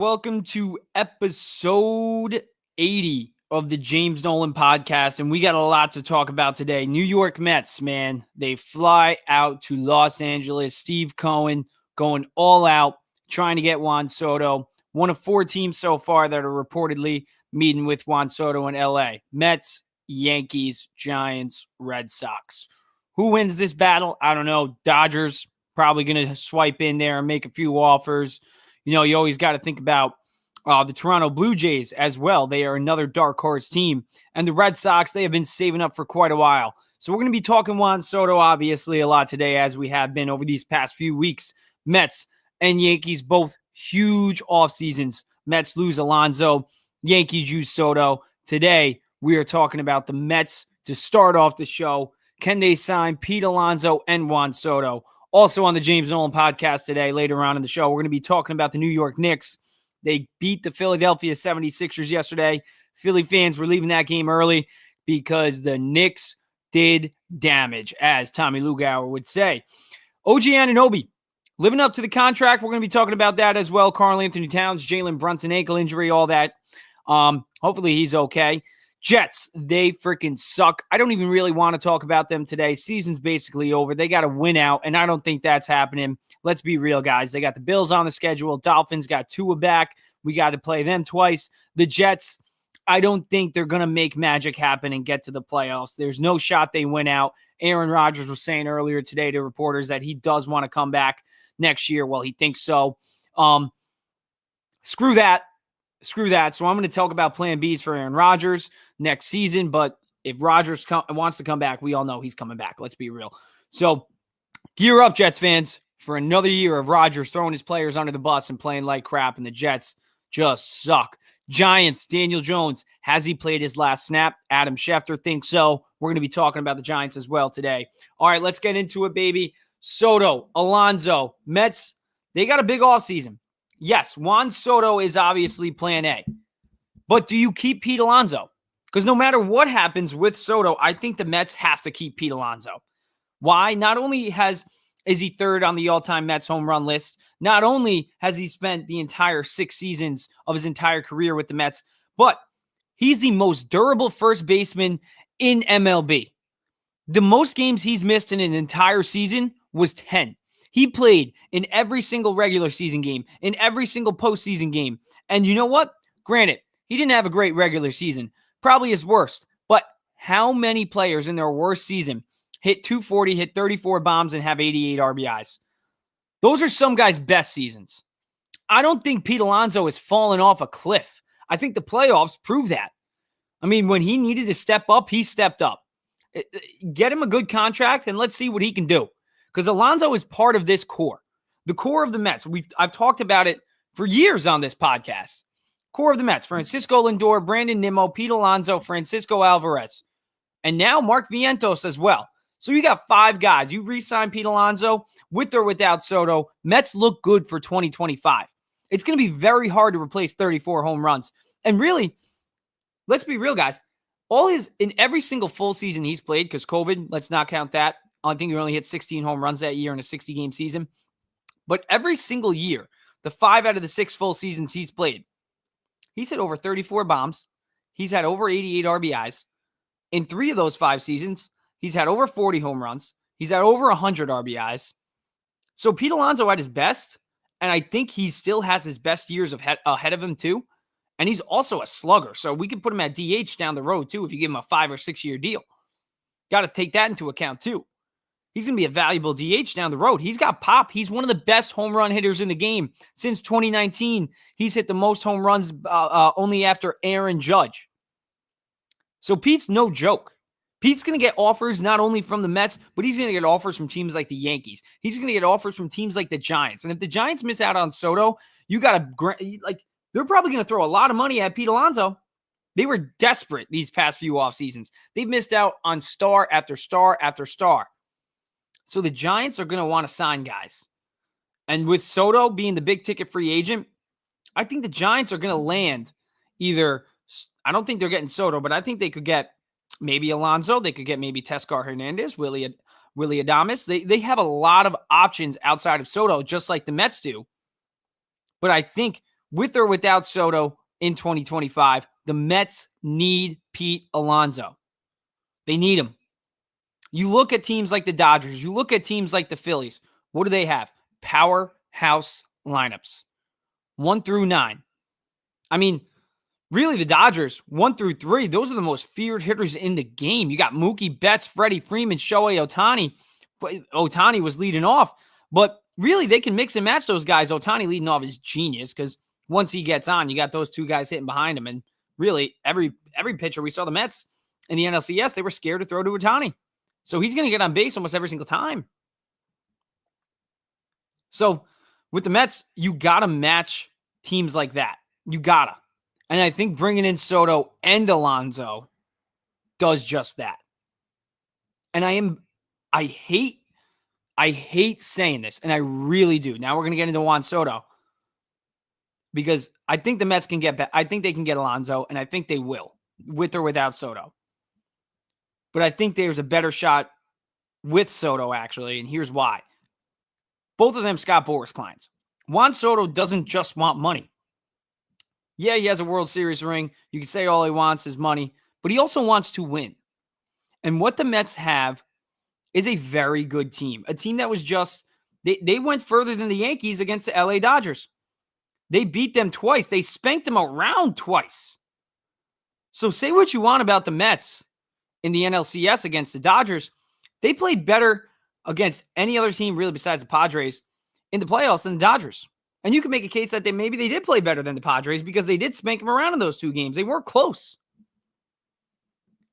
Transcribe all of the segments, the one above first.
Welcome to episode 80 of the James Nolan podcast, and we got a lot to talk about today. New York Mets, man, they fly out to Los Angeles. Steve Cohen going all out, trying to get Juan Soto. One of four teams so far that are reportedly meeting with Juan Soto in LA. Mets, Yankees, Giants, Red Sox. Who wins this battle? I don't know. Dodgers probably going to swipe in there and make a few offers. You know, you always got to think about the Toronto Blue Jays as well. They are another dark horse team. And the Red Sox, they have been saving up for quite a while. So we're going to be talking Juan Soto, obviously, a lot today, as we have been over these past few weeks. Mets and Yankees, both huge off seasons. Mets lose Alonso, Yankees use Soto. Today, we are talking about the Mets to start off the show. Can they sign Pete Alonso and Juan Soto? Also on the James Nolan podcast today, later on in the show, we're going to be talking about the New York Knicks. They beat the Philadelphia 76ers yesterday. Philly fans were leaving that game early because the Knicks did damage, as Tommy Lugauer would say. OG Anunoby, living up to the contract. We're going to be talking about that as well. Karl Anthony Towns, Jalen Brunson ankle injury, all that. Hopefully he's okay. Jets, they freaking suck. I don't even really want to talk about them today. Season's basically over. They got to win out, and I don't think that's happening. Let's be real, guys. They got the Bills on the schedule. Dolphins got Tua back. We got to play them twice. The Jets, I don't think they're going to make magic happen and get to the playoffs. There's no shot they win out. Aaron Rodgers was saying earlier today to reporters that he does want to come back next year. Well, he thinks so. Screw that. So I'm going to talk about plan Bs for Aaron Rodgers next season. But if Rodgers wants to come back, we all know he's coming back. Let's be real. So gear up, Jets fans, for another year of Rodgers throwing his players under the bus and playing like crap. And the Jets just suck. Giants, Daniel Jones, has he played his last snap? Adam Schefter thinks so. We're going to be talking about the Giants as well today. All right, let's get into it, baby. Soto, Alonso, Mets, they got a big offseason. Yes, Juan Soto is obviously plan A. But do you keep Pete Alonso? Because no matter what happens with Soto, I think the Mets have to keep Pete Alonso. Why? Not only is he third on the all-time Mets home run list, not only has he spent the entire 6 seasons of his entire career with the Mets, but he's the most durable first baseman in MLB. The most games he's missed in an entire season was 10. He played in every single regular season game, in every single postseason game. And you know what? Granted, he didn't have a great regular season. Probably his worst. But how many players in their worst season hit 240, hit 34 bombs, and have 88 RBIs? Those are some guys' best seasons. I don't think Pete Alonso has fallen off a cliff. I think the playoffs prove that. I mean, when he needed to step up, he stepped up. Get him a good contract, and let's see what he can do. Because Alonso is part of this core, the core of the Mets. I've talked about it for years on this podcast. Core of the Mets: Francisco Lindor, Brandon Nimmo, Pete Alonso, Francisco Alvarez, and now Mark Vientos as well. So you got 5 guys. You re-sign Pete Alonso with or without Soto. Mets look good for 2025. It's going to be very hard to replace 34 home runs. And really, let's be real, guys. In every single full season he's played, because COVID, let's not count that. I think he only hit 16 home runs that year in a 60-game season. But every single year, the 5 out of the 6 full seasons he's played, he's hit over 34 bombs. He's had over 88 RBIs. In 3 of those 5 seasons, he's had over 40 home runs. He's had over 100 RBIs. So Pete Alonso at his best, and I think he still has his best years ahead of him too. And he's also a slugger. So we could put him at DH down the road too if you give him a 5 or 6 year deal. Got to take that into account too. He's going to be a valuable DH down the road. He's got pop. He's one of the best home run hitters in the game. Since 2019, he's hit the most home runs only after Aaron Judge. So Pete's no joke. Pete's going to get offers not only from the Mets, but he's going to get offers from teams like the Yankees. He's going to get offers from teams like the Giants. And if the Giants miss out on Soto, they're probably going to throw a lot of money at Pete Alonso. They were desperate these past few off seasons. They've missed out on star after star after star. So the Giants are going to want to sign guys. And with Soto being the big ticket free agent, I think the Giants are going to land either, I don't think they're getting Soto, but I think they could get maybe Alonso. They could get maybe Teoscar Hernandez, Willie Adames. They have a lot of options outside of Soto, just like the Mets do. But I think with or without Soto in 2025, the Mets need Pete Alonso. They need him. You look at teams like the Dodgers, you look at teams like the Phillies. What do they have? Powerhouse lineups, 1 through 9. I mean, really, the Dodgers, 1 through 3, those are the most feared hitters in the game. You got Mookie Betts, Freddie Freeman, Shohei Ohtani. Ohtani was leading off, but really, they can mix and match those guys. Ohtani leading off is genius because once he gets on, you got those two guys hitting behind him. And really, every pitcher we saw the Mets in the NLCS, they were scared to throw to Ohtani. So he's going to get on base almost every single time. So with the Mets, you got to match teams like that. You got to. And I think bringing in Soto and Alonso does just that. And I hate saying this, and I really do. Now we're going to get into Juan Soto because I think the Mets can get back. I think they can get Alonso, and I think they will, with or without Soto. But I think there's a better shot with Soto, actually, and here's why. Both of them Scott Boras clients. Juan Soto doesn't just want money. Yeah, he has a World Series ring. You can say all he wants is money, but he also wants to win. And what the Mets have is a very good team. A team that was just, they went further than the Yankees against the LA Dodgers. They beat them twice. They spanked them around twice. So say what you want about the Mets in the NLCS against the Dodgers. They played better against any other team really besides the Padres in the playoffs than the Dodgers. And you can make a case that maybe they did play better than the Padres because they did spank them around in those two games. They weren't close.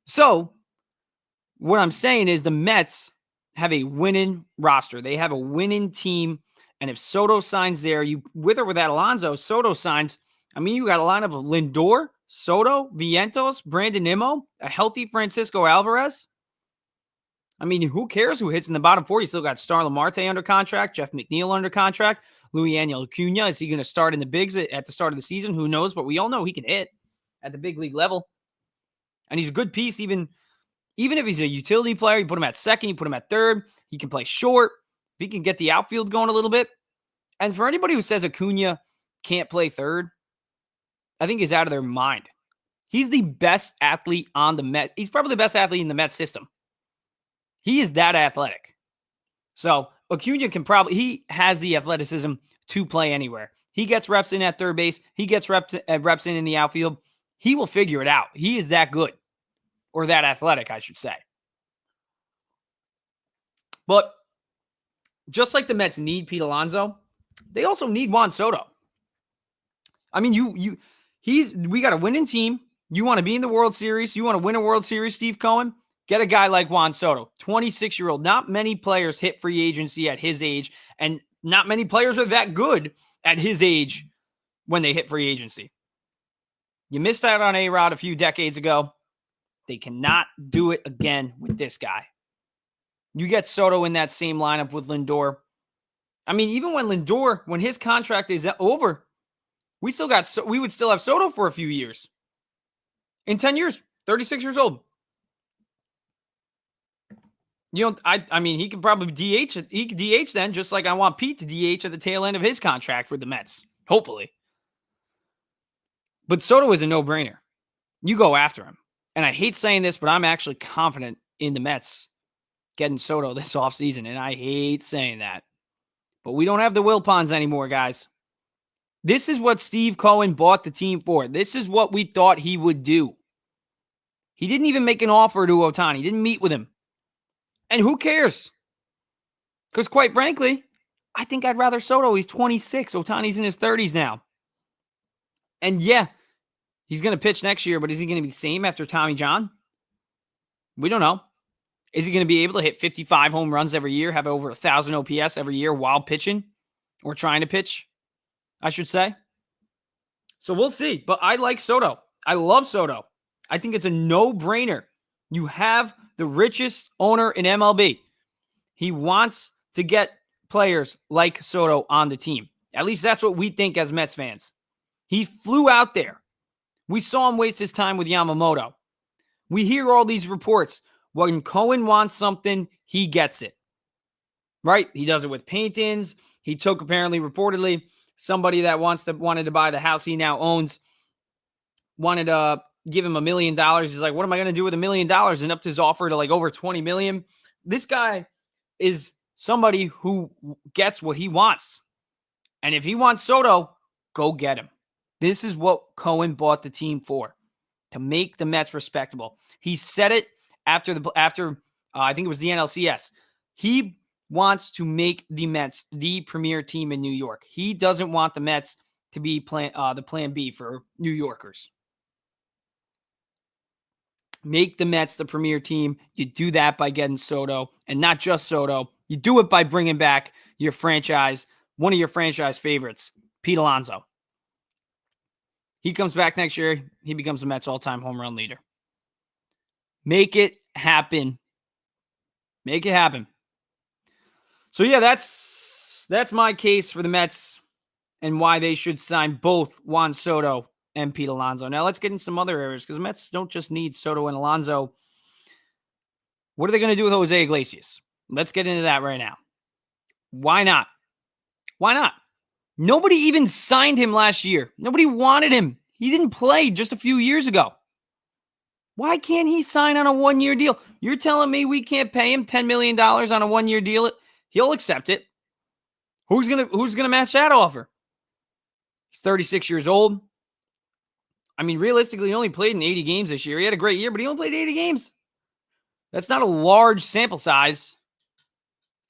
So what I'm saying is the Mets have a winning roster. They have a winning team. And if Soto signs there, you with or without Alonso, Soto signs. I mean, you got a lineup of Lindor, Soto, Vientos, Brandon Nimmo, a healthy Francisco Alvarez. I mean, who cares who hits in the bottom four? You still got Starlin Marte under contract, Jeff McNeil under contract, Luis-Angel Acuna. Is he going to start in the bigs at the start of the season? Who knows? But we all know he can hit at the big league level. And he's a good piece, even if he's a utility player. You put him at second, you put him at third. He can play short. If he can get the outfield going a little bit. And for anybody who says Acuna can't play third, I think he's out of their mind. He's the best athlete on the Mets. He's probably the best athlete in the Mets system. He is that athletic. So Acuna he has the athleticism to play anywhere. He gets reps in at third base. He gets reps in the outfield. He will figure it out. He is that good. Or that athletic, I should say. But just like the Mets need Pete Alonso, they also need Juan Soto. I mean, we got a winning team. You want to be in the World Series. You want to win a World Series, Steve Cohen? Get a guy like Juan Soto, 26-year-old. Not many players hit free agency at his age, and not many players are that good at his age when they hit free agency. You missed out on A-Rod a few decades ago. They cannot do it again with this guy. You get Soto in that same lineup with Lindor. I mean, even when his contract is over, we would still have Soto for a few years. In 10 years, 36 years old. I mean, he could probably DH. He could DH then, just like I want Pete to DH at the tail end of his contract for the Mets. Hopefully. But Soto is a no-brainer. You go after him. And I hate saying this, but I'm actually confident in the Mets getting Soto this offseason. And I hate saying that. But we don't have the Wilpons anymore, guys. This is what Steve Cohen bought the team for. This is what we thought he would do. He didn't even make an offer to Ohtani. He didn't meet with him. And who cares? Because quite frankly, I think I'd rather Soto. He's 26. Ohtani's in his 30s now. And yeah, he's going to pitch next year, but is he going to be the same after Tommy John? We don't know. Is he going to be able to hit 55 home runs every year, have over 1,000 OPS every year while pitching or trying to pitch, I should say? So we'll see. But I like Soto. I love Soto. I think it's a no-brainer. You have the richest owner in MLB. He wants to get players like Soto on the team. At least that's what we think as Mets fans. He flew out there. We saw him waste his time with Yamamoto. We hear all these reports. When Cohen wants something, he gets it. Right? He does it with paint-ins. He took, apparently, reportedly, somebody that wanted to buy the house he now owns, wanted to give him $1 million. He's like, what am I going to do with $1 million? And upped his offer to like over 20 million. This guy is somebody who gets what he wants. And if he wants Soto, go get him. This is what Cohen bought the team for, to make the Mets respectable. He said it after I think it was the NLCS. He wants to make the Mets the premier team in New York. He doesn't want the Mets to be the plan B for New Yorkers. Make the Mets the premier team. You do that by getting Soto, and not just Soto. You do it by bringing back your franchise, one of your franchise favorites, Pete Alonso. He comes back next year. He becomes the Mets all-time home run leader. Make it happen. Make it happen. So, yeah, that's my case for the Mets and why they should sign both Juan Soto and Pete Alonso. Now, let's get in some other areas, because the Mets don't just need Soto and Alonso. What are they going to do with Jose Iglesias? Let's get into that right now. Why not? Why not? Nobody even signed him last year. Nobody wanted him. He didn't play just a few years ago. Why can't he sign on a one-year deal? You're telling me we can't pay him $10 million on a one-year deal? He'll accept it. Who's gonna match that offer? He's 36 years old. I mean, realistically, he only played in 80 games this year. He had a great year, but he only played 80 games. That's not a large sample size.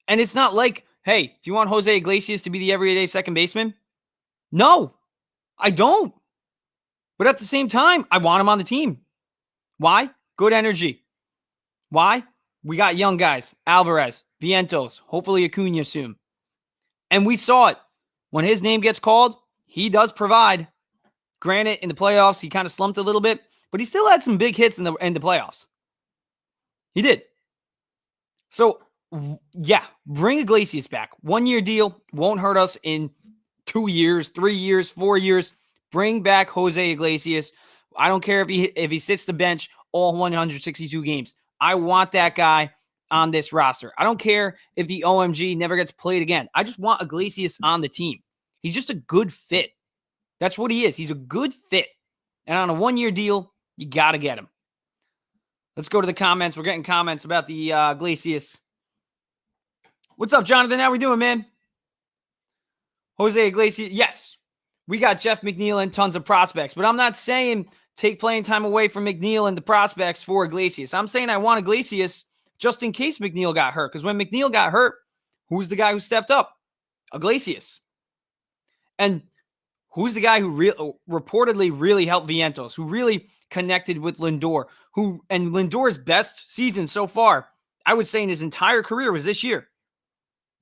And it's not like, hey, do you want Jose Iglesias to be the everyday second baseman? No, I don't. But at the same time, I want him on the team. Why? Good energy. Why? We got young guys. Alvarez, Vientos, hopefully Acuna soon. And we saw it. When his name gets called, he does provide. Granted, in the playoffs, he kind of slumped a little bit, but he still had some big hits in the playoffs. He did. So, yeah, bring Iglesias back. 1-year deal won't hurt us in 2 years, 3 years, 4 years. Bring back Jose Iglesias. I don't care if he sits the bench all 162 games. I want that guy on this roster. I don't care if the OMG never gets played again. I just want Iglesias on the team. He's just a good fit. That's what he is. He's a good fit. And on a 1-year deal, you got to get him. Let's go to the comments. We're getting comments about the Iglesias. What's up, Jonathan? How we doing, man? Jose Iglesias. Yes, we got Jeff McNeil and tons of prospects, but I'm not saying take playing time away from McNeil and the prospects for Iglesias. I'm saying I want Iglesias just in case McNeil got hurt, because when McNeil got hurt, who's the guy who stepped up? Iglesias. And who's the guy who reportedly really helped Vientos, who really connected with Lindor, and Lindor's best season so far, I would say in his entire career, was this year.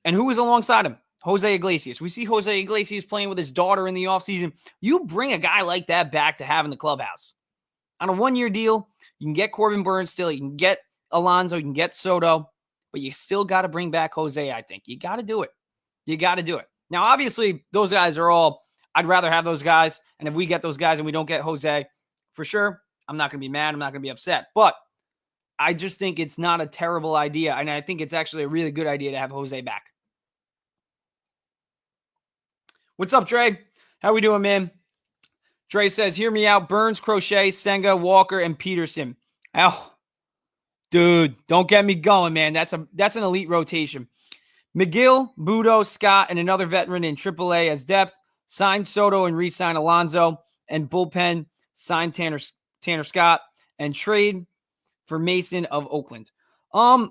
And who was alongside him? Jose Iglesias. We see Jose Iglesias playing with his daughter in the offseason. You bring a guy like that back to have in the clubhouse. On a 1-year deal, you can get Corbin Burns still. You can get Alonso. You can get Soto. But you still got to bring back Jose, I think. You got to do it. You got to do it. Now, obviously, those guys are all, I'd rather have those guys. And if we get those guys and we don't get Jose, for sure, I'm not going to be mad. I'm not going to be upset. But I just think it's not a terrible idea. And I think it's actually a really good idea to have Jose back. What's up, Dre? How we doing, man? Dre says, hear me out. Burns, Crochet, Senga, Walker, and Peterson. Oh, dude, don't get me going, man. That's an elite rotation. McGill, Budo, Scott, and another veteran in AAA as depth. Sign Soto and re-sign Alonso. And bullpen, sign Tanner Scott. And trade for Mason of Oakland. That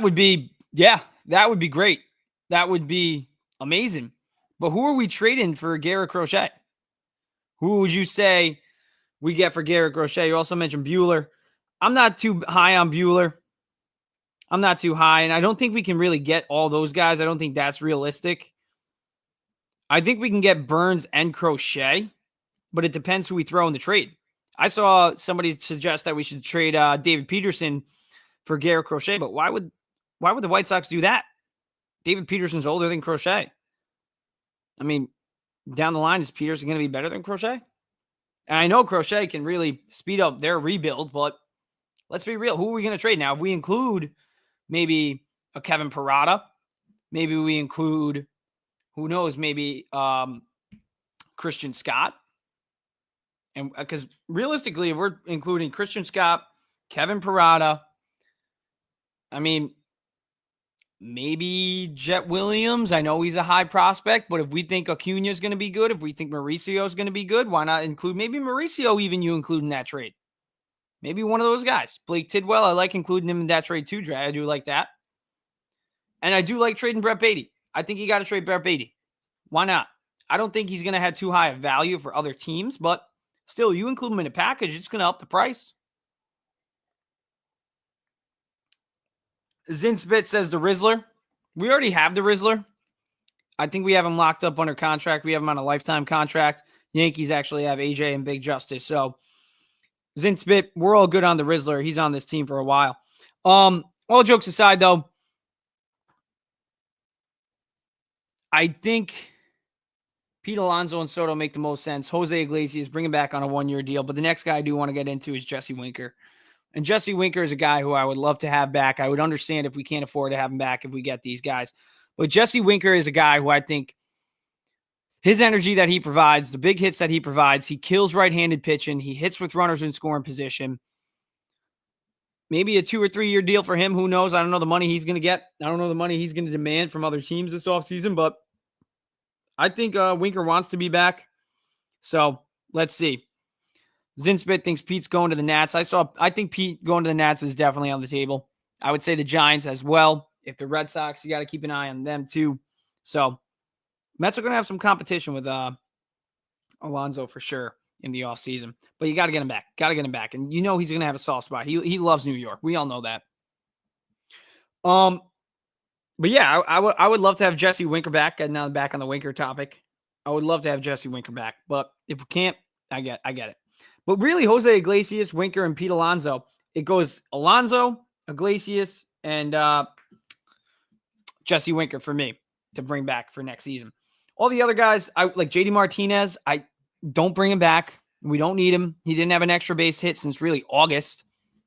would be great. That would be amazing. But who are we trading for Garrett Crochet? Who would you say we get for Garrett Crochet? You also mentioned Buehler. I'm not too high on Buehler. I'm not too high, and I don't think we can really get all those guys. I don't think that's realistic. I think we can get Burns and Crochet, but it depends who we throw in the trade. I saw somebody suggest that we should trade David Peterson for Garrett Crochet, but why would the White Sox do that? David Peterson's older than Crochet. I mean, down the line, is Peterson going to be better than Crochet? And I know Crochet can really speed up their rebuild, but let's be real. Who are we going to trade now? If we include maybe a Kevin Parada, maybe we include Who knows? Maybe Christian Scott. And because realistically, if we're including Christian Scott, Kevin Parada, I mean, maybe Jet Williams. I know he's a high prospect, but if we think Acuna is going to be good, if we think Mauricio is going to be good, why not include maybe Mauricio, even you include in that trade? Maybe one of those guys. Blake Tidwell, I like including him in that trade too, Dre. I do like that. And I do like trading Brett Beatty. I think you got to trade Brett Beatty. Why not? I don't think he's going to have too high a value for other teams, but still, you include him in a package, it's going to help the price. Zinspit says the Rizzler. We already have the Rizzler. I think we have him locked up under contract. We have him on a lifetime contract. Yankees actually have AJ and Big Justice. So, Zinspit, we're all good on the Rizzler. He's on this team for a while. All jokes aside, though, I think Pete Alonso and Soto make the most sense. Jose Iglesias, bring him back on a one-year deal. But the next guy I do want to get into is Jesse Winker. And Jesse Winker is a guy who I would love to have back. I would understand if we can't afford to have him back if we get these guys. But Jesse Winker is a guy who I think his energy that he provides, the big hits that he provides, he kills right-handed pitching. He hits with runners in scoring position. Maybe a 2 or 3 year deal for him. Who knows? I don't know the money he's going to get. I don't know the money he's going to demand from other teams this offseason, but I think Winker wants to be back. So let's see. Zinspit thinks Pete's going to the Nats. I think Pete going to the Nats is definitely on the table. I would say the Giants as well. If the Red Sox, you got to keep an eye on them too. So Mets are going to have some competition with Alonso for sure in the offseason. But you got to get him back. Got to get him back. And you know he's going to have a soft spot. He loves New York. We all know that. But yeah, I would love to have Jesse Winker back. And now back on the Winker topic. I would love to have Jesse Winker back. But if we can't, I get it. But really, Jose Iglesias, Winker, and Pete Alonso. It goes Alonso, Iglesias, and Jesse Winker for me to bring back for next season. All the other guys, I like JD Martinez. I don't bring him back. We don't need him. He didn't have an extra base hit since really August.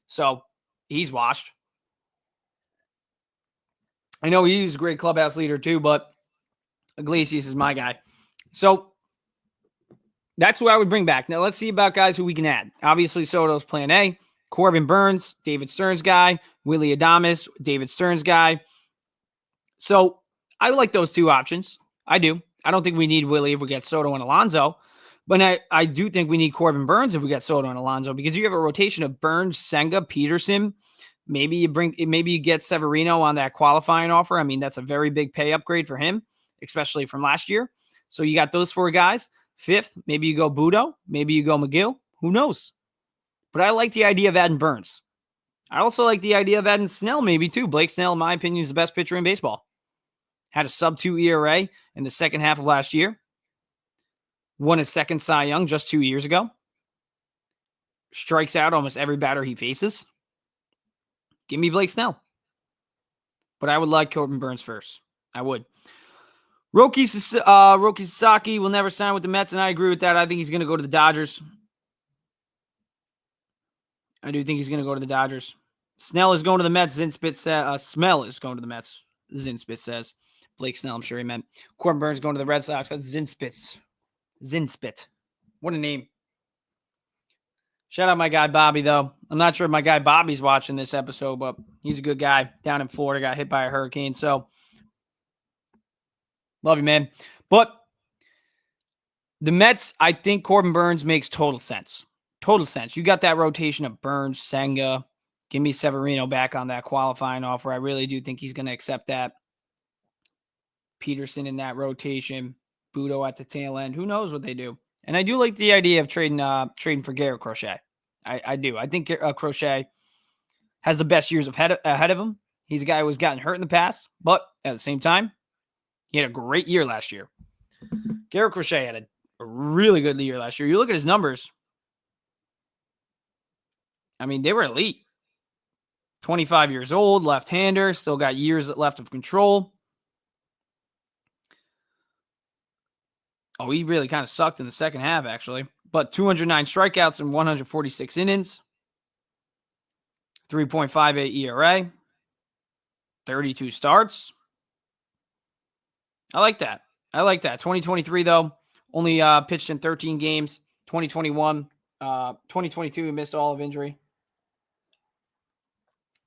So he's washed. I know he's a great clubhouse leader too, but Iglesias is my guy. So that's who I would bring back. Now let's see about guys who we can add. Obviously, Soto's plan A. Corbin Burns, David Stern's guy. Willie Adames, David Stern's guy. So I like those two options. I do. I don't think we need Willie if we get Soto and Alonso. But I do think we need Corbin Burns if we get Soto and Alonso, because you have a rotation of Burns, Senga, Peterson. Maybe you get Severino on that qualifying offer. I mean, that's a very big pay upgrade for him, especially from last year. So you got those four guys. Fifth, maybe you go Budo. Maybe you go McGill. Who knows? But I like the idea of adding Burns. I also like the idea of adding Snell maybe too. Blake Snell, in my opinion, is the best pitcher in baseball. Had a sub-2 ERA in the second half of last year. Won his second Cy Young just 2 years ago. Strikes out almost every batter he faces. Give me Blake Snell. But I would like Corbin Burns first. I would. Roki Sasaki will never sign with the Mets, and I agree with that. I think he's going to go to the Dodgers. I do think he's going to go to the Dodgers. Snell is going to the Mets. Zinspit says, Smell is going to the Mets. Zinspit says. Blake Snell, I'm sure he meant. Corbin Burns going to the Red Sox. That's Zinspit. What a name. Shout out my guy Bobby, though. I'm not sure if my guy Bobby's watching this episode, but he's a good guy down in Florida. Got hit by a hurricane, so love you, man. But the Mets, I think Corbin Burns makes total sense. Total sense. You got that rotation of Burns, Senga. Give me Severino back on that qualifying offer. I really do think he's going to accept that. Peterson in that rotation. Budo at the tail end. Who knows what they do? And I do like the idea of trading for Garrett Crochet. I do. I think Crochet has the best years ahead of him. He's a guy who has gotten hurt in the past, but at the same time, he had a great year last year. Garrett Crochet had a really good year last year. You look at his numbers. I mean, they were elite. 25 years old, left-hander, still got years left of control. Oh, he really kind of sucked in the second half, actually. But 209 strikeouts and 146 innings. 3.58 ERA. 32 starts. I like that. I like that. 2023, though, only pitched in 13 games. 2021, 2022, he missed all of injury.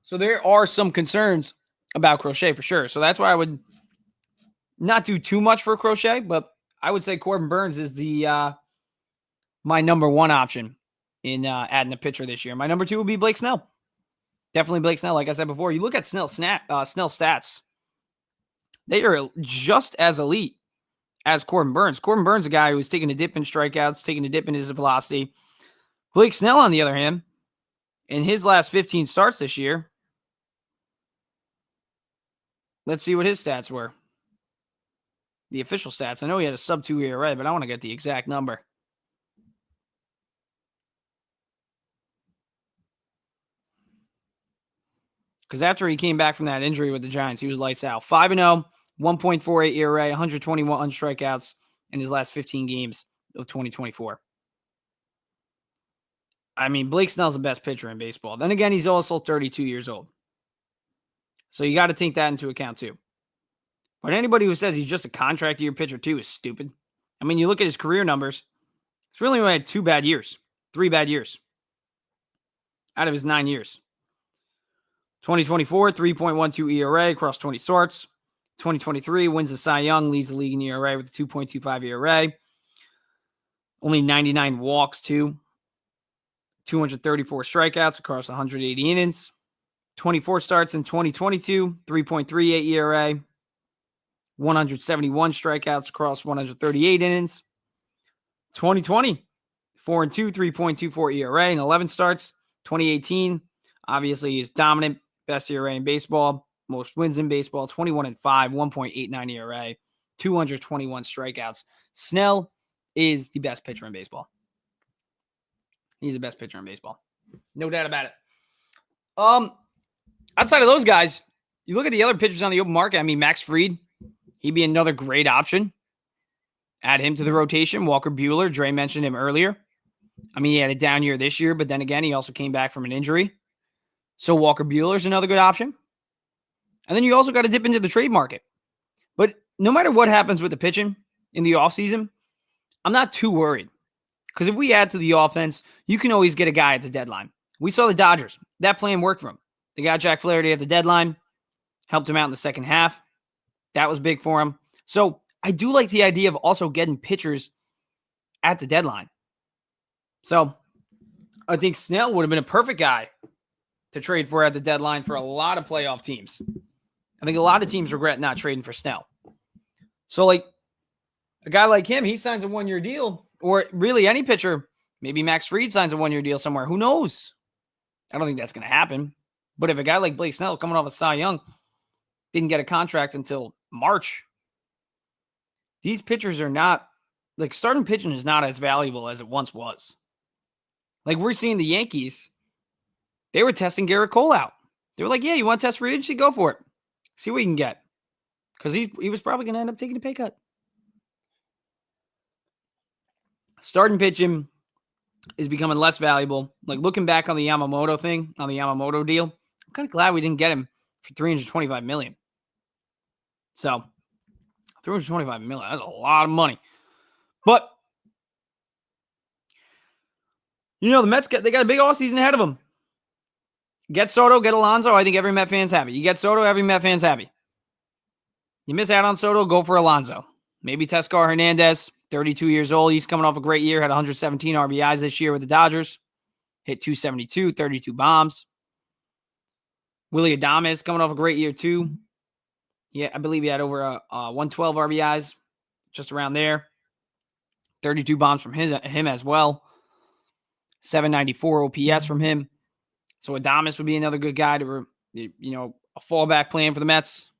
So there are some concerns about Crochet for sure. So that's why I would not do too much for Crochet, but I would say Corbin Burnes is the my number one option in adding a pitcher this year. My number two would be Blake Snell. Definitely Blake Snell. Like I said before, you look at Snell stats, they are just as elite as Corbin Burnes. Corbin Burnes is a guy who was taking a dip in strikeouts, taking a dip in his velocity. Blake Snell, on the other hand, in his last 15 starts this year, let's see what his stats were. The official stats. I know he had a sub-2 ERA, but I want to get the exact number. Because after he came back from that injury with the Giants, he was lights out. 5-0, 1.48 ERA, 121 strikeouts in his last 15 games of 2024. I mean, Blake Snell's the best pitcher in baseball. Then again, he's also 32 years old. So you got to take that into account too. But anybody who says he's just a contract year pitcher too is stupid. I mean, you look at his career numbers. He's really only had 3 bad years out of his 9 years. 2024, 3.12 ERA across 20 starts. 2023 wins the Cy Young, leads the league in ERA with a 2.25 ERA. Only 99 walks too. 234 strikeouts across 180 innings. 24 starts in 2022, 3.38 ERA. 171 strikeouts across 138 innings. 2020, 4-2, 3.24 ERA and 11 starts. 2018, obviously he's dominant, best ERA in baseball, most wins in baseball, 21-5, 1.89 ERA, 221 strikeouts. Snell is the best pitcher in baseball. He's the best pitcher in baseball. No doubt about it. Outside of those guys, you look at the other pitchers on the open market. I mean, Max Fried, he'd be another great option. Add him to the rotation. Walker Buehler, Dre mentioned him earlier. I mean, he had a down year this year, but then again, he also came back from an injury. So Walker Buehler's another good option. And then you also got to dip into the trade market. But no matter what happens with the pitching in the offseason, I'm not too worried. Because if we add to the offense, you can always get a guy at the deadline. We saw the Dodgers. That plan worked for them. They got Jack Flaherty at the deadline, helped him out in the second half. That was big for him. So I do like the idea of also getting pitchers at the deadline. So I think Snell would have been a perfect guy to trade for at the deadline for a lot of playoff teams. I think a lot of teams regret not trading for Snell. So like a guy like him, he signs a 1-year deal, or really any pitcher, maybe Max Fried signs a 1-year deal somewhere. Who knows? I don't think that's going to happen. But if a guy like Blake Snell coming off of Cy Young didn't get a contract until March, these pitchers are not, like starting pitching is not as valuable as it once was. Like we're seeing the Yankees, they were testing Garrett Cole out. They were like, yeah, you want to test free agency? Go for it. See what you can get. Because he was probably going to end up taking a pay cut. Starting pitching is becoming less valuable. Like looking back on the Yamamoto thing, on the Yamamoto deal, I'm kind of glad we didn't get him for $325 million. So $325 million, that's a lot of money. But you know, the Mets they got a big offseason ahead of them. Get Soto, get Alonso. I think every Met fan's happy. You get Soto, every Met fan's happy. You miss out on Soto, go for Alonso. Maybe Teoscar Hernandez, 32 years old. He's coming off a great year, had 117 RBIs this year with the Dodgers. Hit 272, 32 bombs. Willie Adames coming off a great year too. Yeah, I believe he had over 112 RBIs, just around there. 32 bombs from him as well. 794 OPS from him. So Adames would be another good guy to, a fallback plan for the Mets.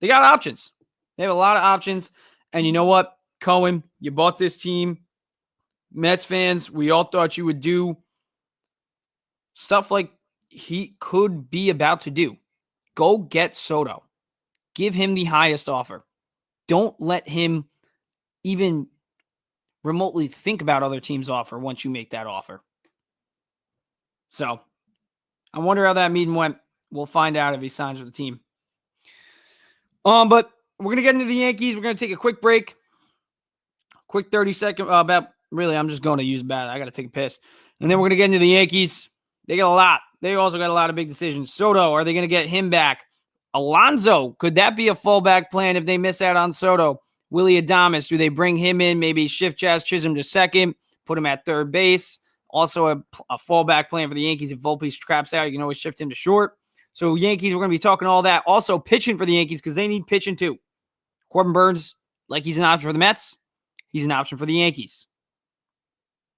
They got options. They have a lot of options. And you know what? Cohen, you bought this team. Mets fans, we all thought you would do stuff like he could be about to do. Go get Soto. Give him the highest offer. Don't let him even remotely think about other teams' offer once you make that offer. So, I wonder how that meeting went. We'll find out if he signs with the team. But we're going to get into the Yankees. We're going to take a quick break. quick 30-second about really, I'm just going to use bat. I got to take a piss. And then we're going to get into the Yankees. They got a lot. They also got a lot of big decisions. Soto, are they going to get him back? Alonso, could that be a fallback plan if they miss out on Soto? Willie Adames, do they bring him in, maybe shift Jazz Chisholm to second, put him at third base? Also a fallback plan for the Yankees. If Volpe craps out, you can always shift him to short. So Yankees, we're going to be talking all that. Also pitching for the Yankees because they need pitching too. Corbin Burns, like he's an option for the Mets, he's an option for the Yankees.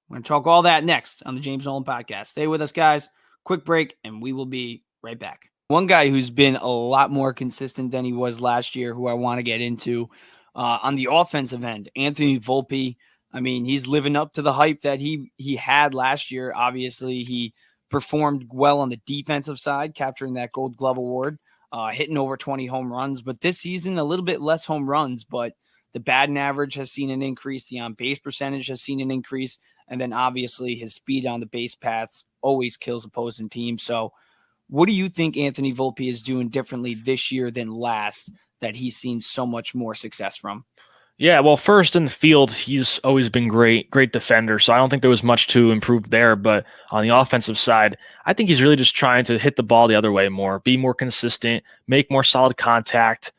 We're going to talk all that next on the James Nolan Podcast. Stay with us, guys. Quick break, and we will be right back. One guy who's been a lot more consistent than he was last year, who I want to get into on the offensive end, Anthony Volpe. I mean, he's living up to the hype that he had last year. Obviously, he performed well on the defensive side, capturing that Gold Glove award, hitting over 20 home runs. But this season, a little bit less home runs, but the batting average has seen an increase. The on-base percentage has seen an increase. And then obviously his speed on the base paths always kills opposing teams. So what do you think Anthony Volpe is doing differently this year than last that he's seen so much more success from? Yeah, well, first in the field, he's always been great defender. So I don't think there was much to improve there. But on the offensive side, I think he's really just trying to hit the ball the other way more, be more consistent, make more solid contact.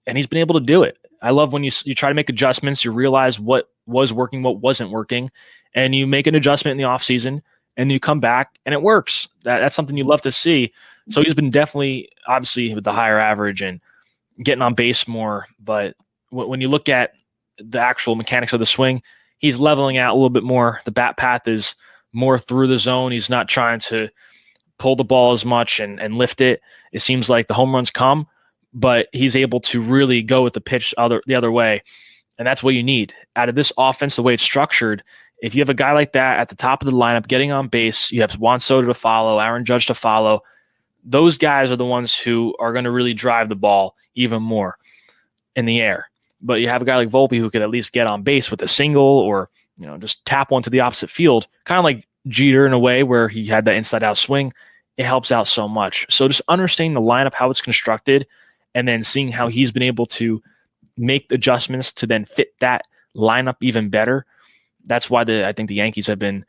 And he's been able to do it. I love when you try to make adjustments, you realize what was working, what wasn't working, and you make an adjustment in the offseason, and you come back, and it works. That's something you love to see. So he's been definitely, obviously, with the higher average and getting on base more. But when you look at the actual mechanics of the swing, he's leveling out a little bit more. The bat path is more through the zone. He's not trying to pull the ball as much and lift it. It seems like the home runs come, but he's able to really go with the pitch the other way. And that's what you need. Out of this offense, the way it's structured, if you have a guy like that at the top of the lineup getting on base, you have Juan Soto to follow, Aaron Judge to follow. Those guys are the ones who are going to really drive the ball even more in the air. But you have a guy like Volpe who could at least get on base with a single or just tap one to the opposite field, kind of like Jeter in a way where he had that inside-out swing. It helps out so much. So just understanding the lineup, how it's constructed, and then seeing how he's been able to make adjustments to then fit that lineup even better. That's why I think the Yankees have been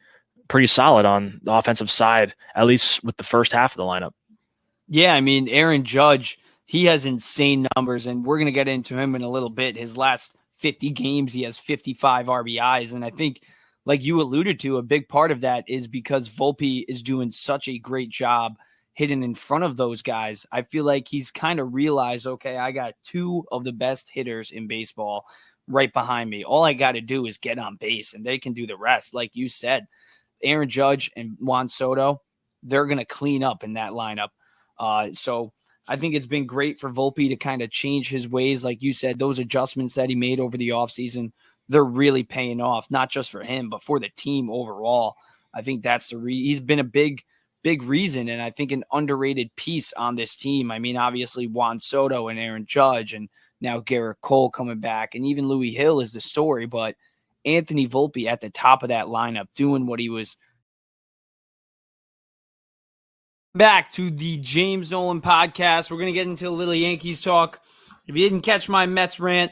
pretty solid on the offensive side, at least with the first half of the lineup. Yeah, I mean, Aaron Judge, he has insane numbers, and we're going to get into him in a little bit. His last 50 games, he has 55 RBIs, and I think, like you alluded to, a big part of that is because Volpe is doing such a great job hitting in front of those guys. I feel like he's kind of realized, okay, I got two of the best hitters in baseball right behind me. All I got to do is get on base, and they can do the rest. Like you said, Aaron Judge and Juan Soto, they're going to clean up in that lineup. So I think it's been great for Volpe to kind of change his ways. Like you said, those adjustments that he made over the offseason, they're really paying off, not just for him, but for the team overall. I think that's he's been a big reason, and I think an underrated piece on this team. I mean, obviously Juan Soto and Aaron Judge, and now Garrett Cole coming back, and even Louis Hill is the story, but Anthony Volpe at the top of that lineup doing what he was. Back to the James Nolan Podcast. We're going to get into a little Yankees talk. If you didn't catch my Mets rant,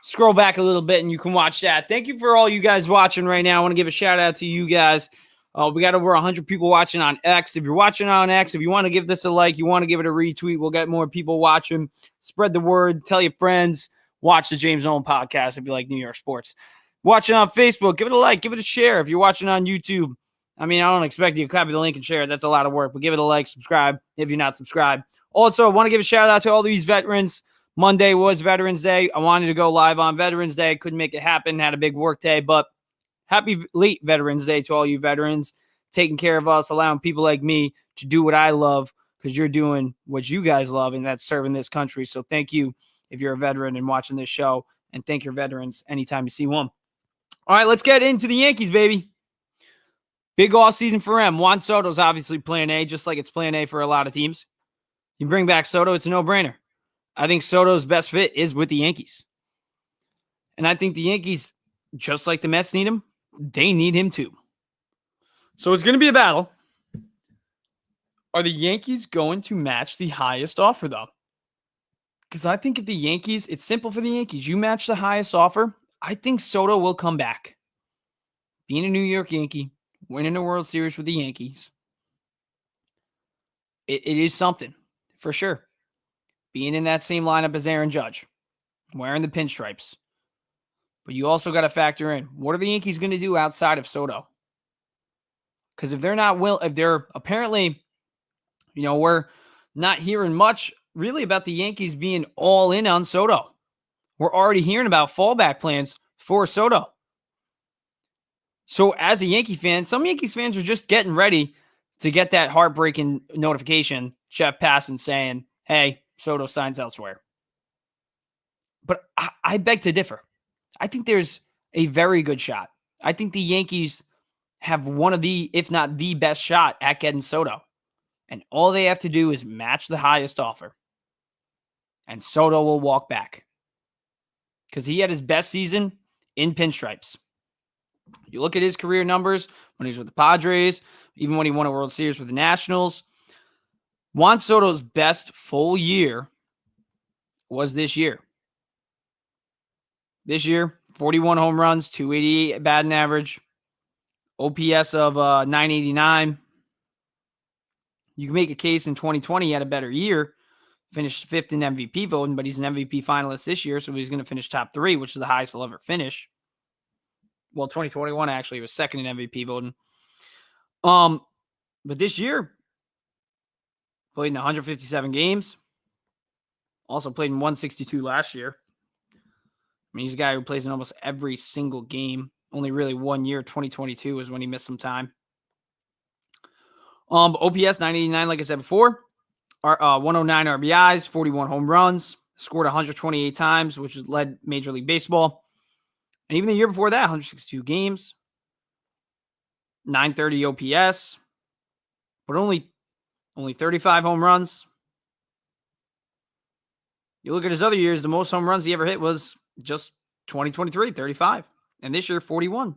scroll back a little bit and you can watch that. Thank you for all you guys watching right now. I want to give a shout out to you guys. We got over 100 people watching on X. If you're watching on X, if you want to give this a like, you want to give it a retweet, we'll get more people watching. Spread the word. Tell your friends. Watch the James Nolan Podcast if you like New York sports. Watching on Facebook, give it a like, give it a share. If you're watching on YouTube, I mean, I don't expect you to copy the link and share it. That's a lot of work, but give it a like, subscribe if you're not subscribed. Also, I want to give a shout out to all these veterans. Monday was Veterans Day. I wanted to go live on Veterans Day. Couldn't make it happen. Had a big work day, but happy late Veterans Day to all you veterans, taking care of us, allowing people like me to do what I love, because you're doing what you guys love, and that's serving this country. So thank you if you're a veteran and watching this show, and thank your veterans anytime you see one. All right, let's get into the Yankees, baby. Big off season for him. Juan Soto's obviously plan A, just like it's plan A for a lot of teams. You bring back Soto, it's a no-brainer. I think Soto's best fit is with the Yankees. And I think the Yankees, just like the Mets need him, they need him too. So it's going to be a battle. Are the Yankees going to match the highest offer, though? Because I think if the Yankees, it's simple for the Yankees. You match the highest offer, I think Soto will come back. Being a New York Yankee, winning the World Series with the Yankees, it is something for sure. Being in that same lineup as Aaron Judge, wearing the pinstripes. But you also got to factor in, what are the Yankees going to do outside of Soto? Because if they're apparently, we're not hearing much really about the Yankees being all in on Soto. We're already hearing about fallback plans for Soto. So as a Yankee fan, some Yankees fans are just getting ready to get that heartbreaking notification, Jeff Passan saying, hey, Soto signs elsewhere. But I beg to differ. I think there's a very good shot. I think the Yankees have one of the, if not the best shot at getting Soto. And all they have to do is match the highest offer. And Soto will walk back. Because he had his best season in pinstripes. You look at his career numbers when he was with the Padres, even when he won a World Series with the Nationals. Juan Soto's best full year was this year. This year, 41 home runs, 288 batting average, OPS of 989. You can make a case in 2020 he had a better year, finished 5th in MVP voting, but he's an MVP finalist this year, so he's going to finish top 3, which is the highest he'll ever finish. Well, 2021 actually was 2nd in MVP voting. But this year, played in 157 games. Also played in 162 last year. I mean, he's a guy who plays in almost every single game. Only really 1 year, 2022, is when he missed some time. OPS 989, like I said before. 109 RBIs, 41 home runs. Scored 128 times, which led Major League Baseball. And even the year before that, 162 games. 930 OPS. But only 35 home runs. You look at his other years, the most home runs he ever hit was just 2023, 35. And this year, 41.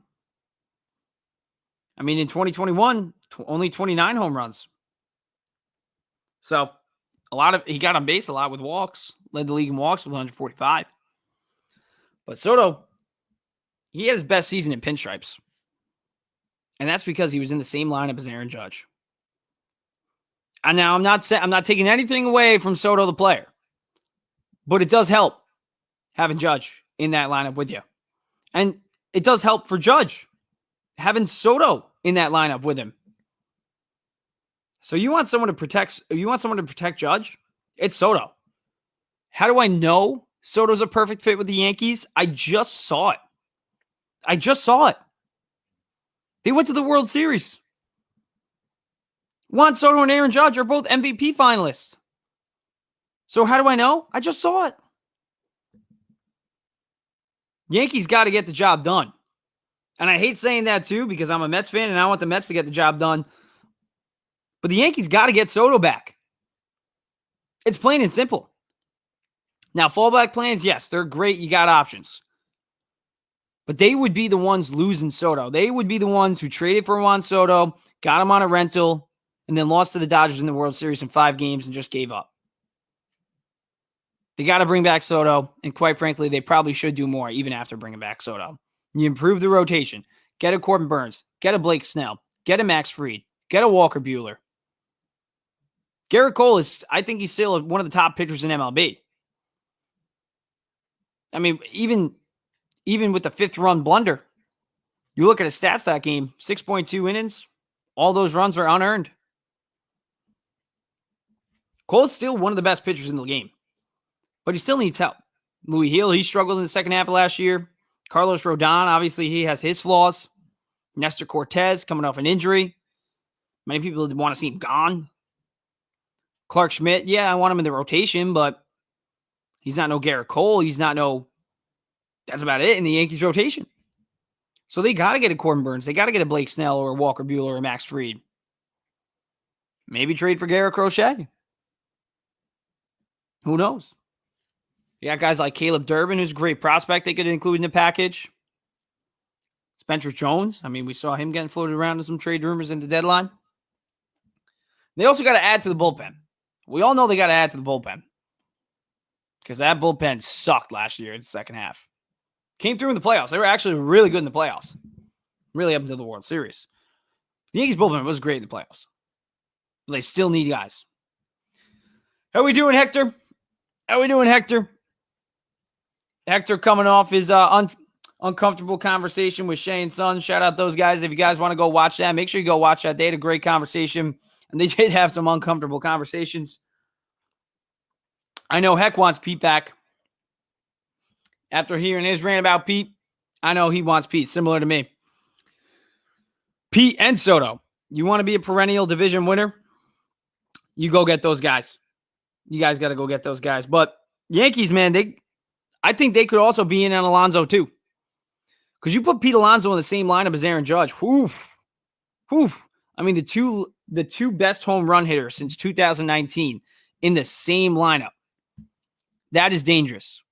I mean, in 2021, only 29 home runs. So, he got on base a lot with walks. Led the league in walks with 145. But Soto, he had his best season in pinstripes. And that's because he was in the same lineup as Aaron Judge. And now I'm not taking anything away from Soto the player. But it does help having Judge in that lineup with you. And it does help for Judge having Soto in that lineup with him. So you want someone to protect Judge? It's Soto. How do I know Soto's a perfect fit with the Yankees? I just saw it. They went to the World Series. Juan Soto and Aaron Judge are both MVP finalists. So how do I know? I just saw it. Yankees got to get the job done. And I hate saying that too because I'm a Mets fan and I want the Mets to get the job done. But the Yankees got to get Soto back. It's plain and simple. Now, fallback plans, yes, they're great. You got options. But they would be the ones losing Soto. They would be the ones who traded for Juan Soto, got him on a rental, and then lost to the Dodgers in the World Series in 5 games and just gave up. They got to bring back Soto, and quite frankly, they probably should do more even after bringing back Soto. You improve the rotation. Get a Corbin Burns. Get a Blake Snell. Get a Max Fried. Get a Walker Buehler. Garrett Cole I think he's still one of the top pitchers in MLB. I mean, even with the 5th run blunder, you look at his stats that game, 6.2 innings, all those runs were unearned. Cole's still one of the best pitchers in the game, but he still needs help. Louis Hill, he struggled in the second half of last year. Carlos Rodon, obviously, he has his flaws. Nestor Cortez coming off an injury. Many people want to see him gone. Clark Schmidt, yeah, I want him in the rotation, but he's not no Garrett Cole. That's about it in the Yankees rotation. So they got to get a Corbin Burns. They got to get a Blake Snell or a Walker Buehler or a Max Fried. Maybe trade for Garrett Crochet. Who knows? You got guys like Caleb Durbin, who's a great prospect they could include in the package. Spencer Jones. I mean, we saw him getting floated around in some trade rumors in the deadline. They also got to add to the bullpen. We all know they got to add to the bullpen. Because that bullpen sucked last year in the second half. Came through in the playoffs. They were actually really good in the playoffs. Really up until the World Series. The Yankees bullpen was great in the playoffs. But they still need guys. How we doing, Hector? Hector coming off his uncomfortable conversation with Shane Sun. Shout out those guys. If you guys want to go watch that, make sure you go watch that. They had a great conversation, and they did have some uncomfortable conversations. I know Heck wants Pete back. After hearing his rant about Pete, I know he wants Pete, similar to me. Pete and Soto, you want to be a perennial division winner? You go get those guys. You guys got to go get those guys. But Yankees, man, I think they could also be in on Alonso too. Because you put Pete Alonso in the same lineup as Aaron Judge. Whew. I mean, the two best home run hitters since 2019 in the same lineup. That is dangerous.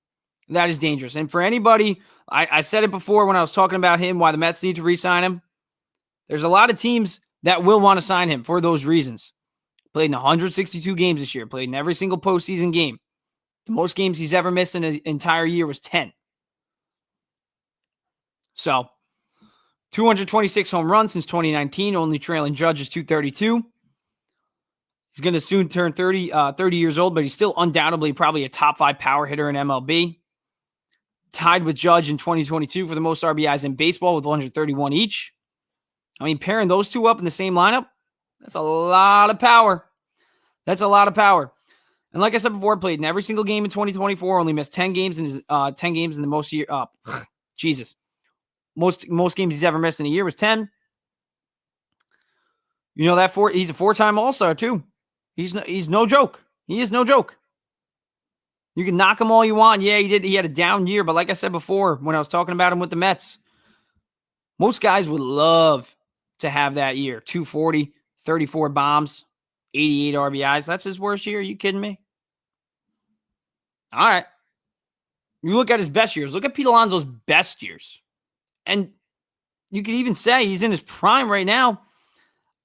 And for anybody, I said it before when I was talking about him, why the Mets need to re-sign him. There's a lot of teams that will want to sign him for those reasons. Played in 162 games this year. Played in every single postseason game. The most games he's ever missed in an entire year was 10. So, 226 home runs since 2019, only trailing Judge is 232. He's going to soon turn 30 years old, but he's still undoubtedly probably a top 5 power hitter in MLB. Tied with Judge in 2022 for the most RBIs in baseball with 131 each. I mean, pairing those two up in the same lineup, that's a lot of power. And like I said before, played in every single game in 2024, only missed 10 games in the most year. Jesus. Most games he's ever missed in a year was 10. You know that he's a 4-time All-Star too. He's no joke. He is no joke. You can knock him all you want. Yeah, he had a down year, but like I said before, when I was talking about him with the Mets, most guys would love to have that year. 240, 34 bombs, 88 RBIs. That's his worst year. Are you kidding me? All right. You look at his best years. Look at Pete Alonso's best years. And you could even say he's in his prime right now.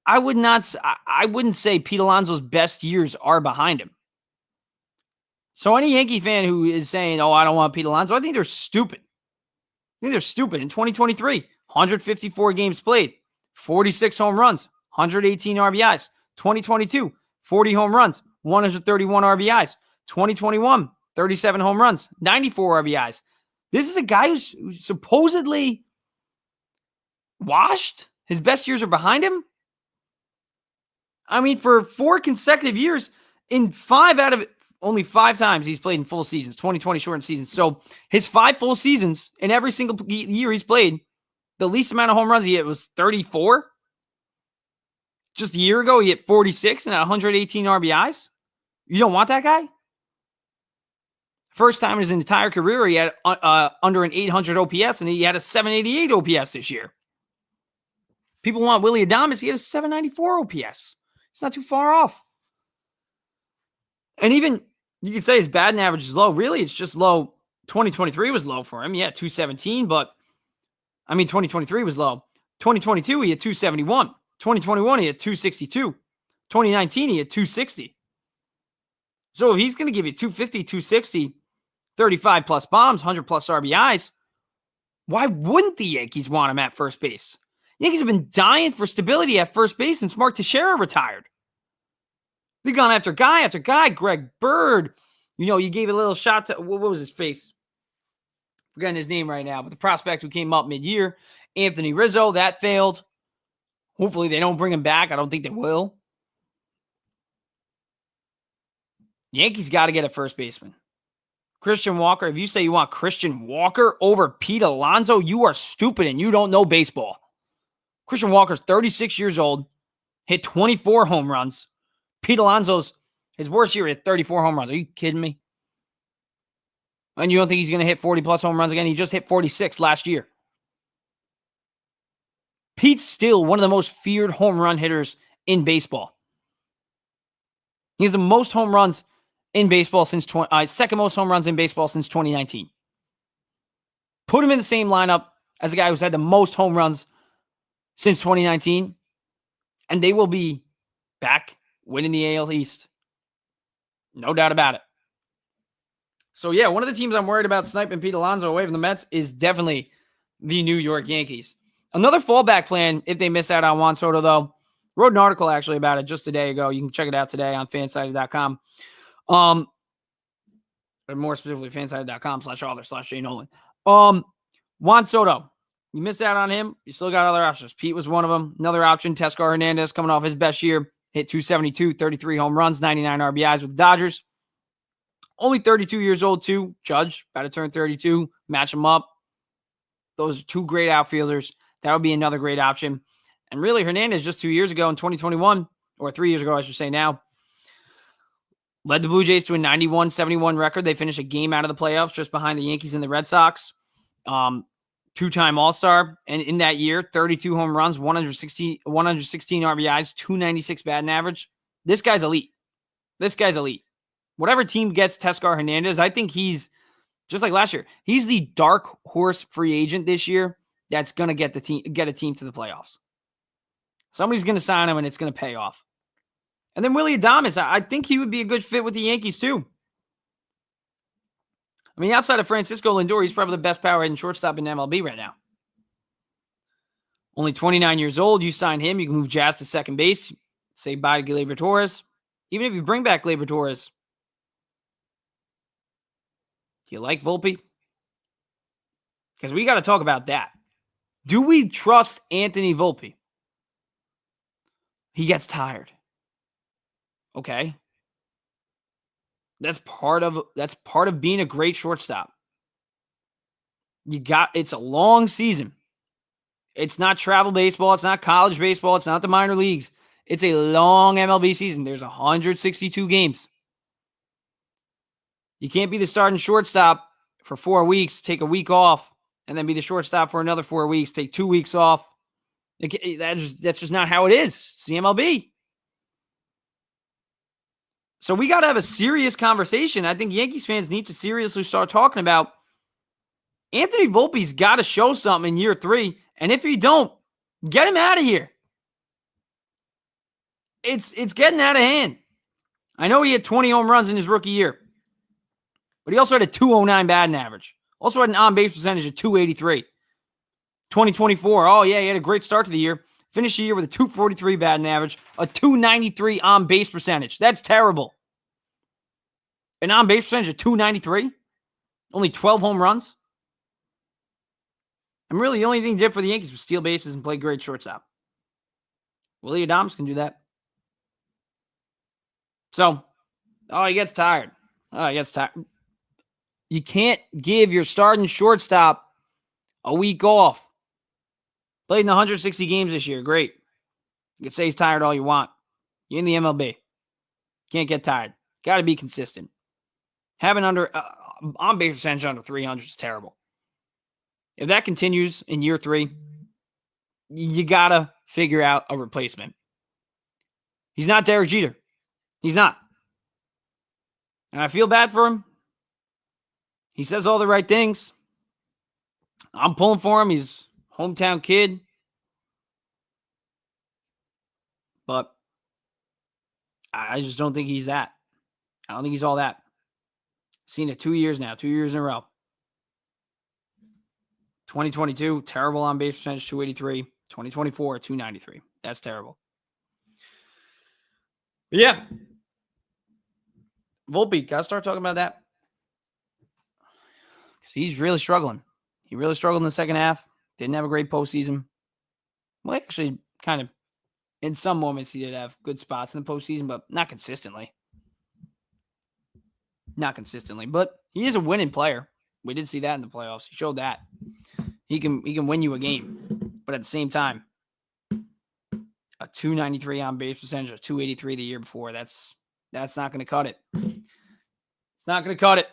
I wouldn't say Pete Alonso's best years are behind him. So any Yankee fan who is saying, oh, I don't want Pete Alonso, I think they're stupid. In 2023, 154 games played, 46 home runs, 118 RBIs. 2022, 40 home runs, 131 RBIs. 2021, 37 home runs, 94 RBIs. This is a guy who's supposedly washed. His best years are behind him. I mean, for 4 consecutive years, in 5 out of only 5 times he's played in full seasons, 2020 shortened seasons. So his 5 full seasons in every single year he's played, the least amount of home runs he hit was 34. Just a year ago, he hit 46 and 118 RBIs. You don't want that guy? First time in his entire career, he had under an 800 OPS, and he had a 788 OPS this year. People want Willy Adames. He had a 794 OPS. It's not too far off. And even, you could say his batting average is low. Really, it's just low. 2023 was low for him. Yeah, 217, but, 2023 was low. 2022, he had 271. 2021, he had 262. 2019, he had 260. So if he's going to give you 250, 260, 35 plus bombs, 100 plus RBIs, why wouldn't the Yankees want him at first base? The Yankees have been dying for stability at first base since Mark Teixeira retired. They've gone after guy after guy. Greg Bird, you gave a little shot to, what was his face? Forgetting his name right now, but the prospect who came up mid-year, Anthony Rizzo, that failed. Hopefully they don't bring him back. I don't think they will. Yankees got to get a first baseman. Christian Walker, if you say you want Christian Walker over Pete Alonso, you are stupid and you don't know baseball. Christian Walker's 36 years old, hit 24 home runs. Pete Alonso's, his worst year, hit 34 home runs. Are you kidding me? And you don't think he's going to hit 40-plus home runs again? He just hit 46 last year. Pete's still one of the most feared home run hitters in baseball. He has the most home runs in baseball since second most home runs in baseball since 2019. Put him in the same lineup as the guy who's had the most home runs since 2019, and they will be back winning the AL East. No doubt about it. So, yeah, one of the teams I'm worried about sniping Pete Alonso away from the Mets is definitely the New York Yankees. Another fallback plan if they miss out on Juan Soto, though. Wrote an article actually about it just a day ago. You can check it out today on fansided.com. Or more specifically, fansided.com/author/Jay Nolan. Juan Soto, you missed out on him. You still got other options. Pete was one of them. Another option, Teoscar Hernandez, coming off his best year. Hit 272, 33 home runs, 99 RBIs with the Dodgers. Only 32 years old, too. Judge, about to turn 32. Match him up. Those are two great outfielders. That would be another great option. And really, Hernandez just 2 years ago in 2021, or 3 years ago, I should say now, led the Blue Jays to a 91-71 record. They finished a game out of the playoffs just behind the Yankees and the Red Sox. Two-time All-Star. And in that year, 32 home runs, 116 RBIs, 296 batting average. This guy's elite. Whatever team gets Teoscar Hernandez, I think he's, just like last year, he's the dark horse free agent this year that's going to get a team to the playoffs. Somebody's going to sign him, and it's going to pay off. And then Willy Adames, I think he would be a good fit with the Yankees too. I mean, outside of Francisco Lindor, he's probably the best power-hitting shortstop in MLB right now. Only 29 years old. You sign him, you can move Jazz to second base. Say bye to Gleyber Torres. Even if you bring back Gleyber Torres, do you like Volpe? Because we got to talk about that. Do we trust Anthony Volpe? He gets tired. Okay. That's part of being a great shortstop. It's a long season. It's not travel baseball, it's not college baseball, it's not the minor leagues. It's a long MLB season. There's 162 games. You can't be the starting shortstop for 4 weeks, take a week off, and then be the shortstop for another 4 weeks, take 2 weeks off. That's just not how it is. It's the MLB. So we got to have a serious conversation. I think Yankees fans need to seriously start talking about Anthony Volpe's got to show something in year 3. And if he don't, get him out of here. It's getting out of hand. I know he had 20 home runs in his rookie year, but he also had a 209 batting average. Also had an on-base percentage of 283. 2024, oh yeah, he had a great start to the year. Finished the year with a 243 batting average, a 293 on-base percentage. That's terrible. An on-base percentage of 293? Only 12 home runs? And really, the only thing he did for the Yankees was steal bases and play great shortstop. Willy Adames can do that. So, he gets tired. You can't give your starting shortstop a week off. Played in 160 games this year. Great. You can say he's tired all you want. You're in the MLB. Can't get tired. Got to be consistent. Having on-base percentage under 300 is terrible. If that continues in year 3, you got to figure out a replacement. He's not Derek Jeter. He's not. And I feel bad for him. He says all the right things. I'm pulling for him. He's a hometown kid. But I just don't think he's that. I don't think he's all that. Seen it 2 years now, 2 years in a row. 2022, terrible on base percentage, 283. 2024, 293. That's terrible. But yeah. Volpe, got to start talking about that. Because he's really struggling. He really struggled in the second half. Didn't have a great postseason. Well, actually, kind of, in some moments, he did have good spots in the postseason, but not consistently. Not consistently. But he is a winning player. We did see that in the playoffs. He showed that. He can win you a game. But at the same time, a 293 on base percentage, a 283 the year before, that's not going to cut it. It's not going to cut it.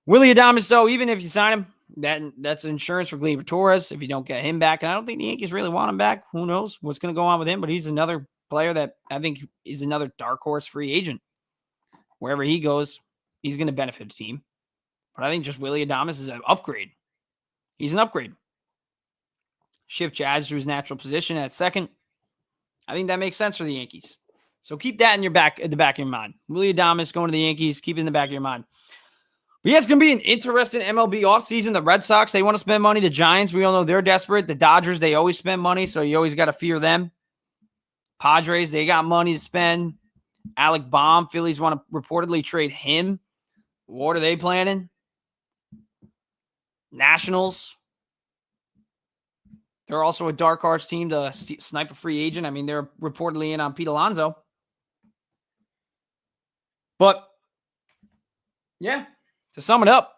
Willy Adames, though, even if you sign him, that's insurance for Gleyber Torres if you don't get him back. And I don't think the Yankees really want him back. Who knows what's going to go on with him, but he's another player that I think is another dark horse free agent. Wherever he goes, he's going to benefit the team. But I think just Willy Adames is an upgrade. He's an upgrade. Shift Jazz to his natural position at second. I think that makes sense for the Yankees. So keep that in the back of your mind. Willy Adames going to the Yankees. Keep it in the back of your mind. But yeah, it's going to be an interesting MLB offseason. The Red Sox, they want to spend money. The Giants, we all know they're desperate. The Dodgers, they always spend money, so you always got to fear them. Padres, they got money to spend. Alec Baum, Phillies want to reportedly trade him. What are they planning? Nationals. They're also a dark horse team to snipe a free agent. I mean, they're reportedly in on Pete Alonso. But, yeah, to sum it up,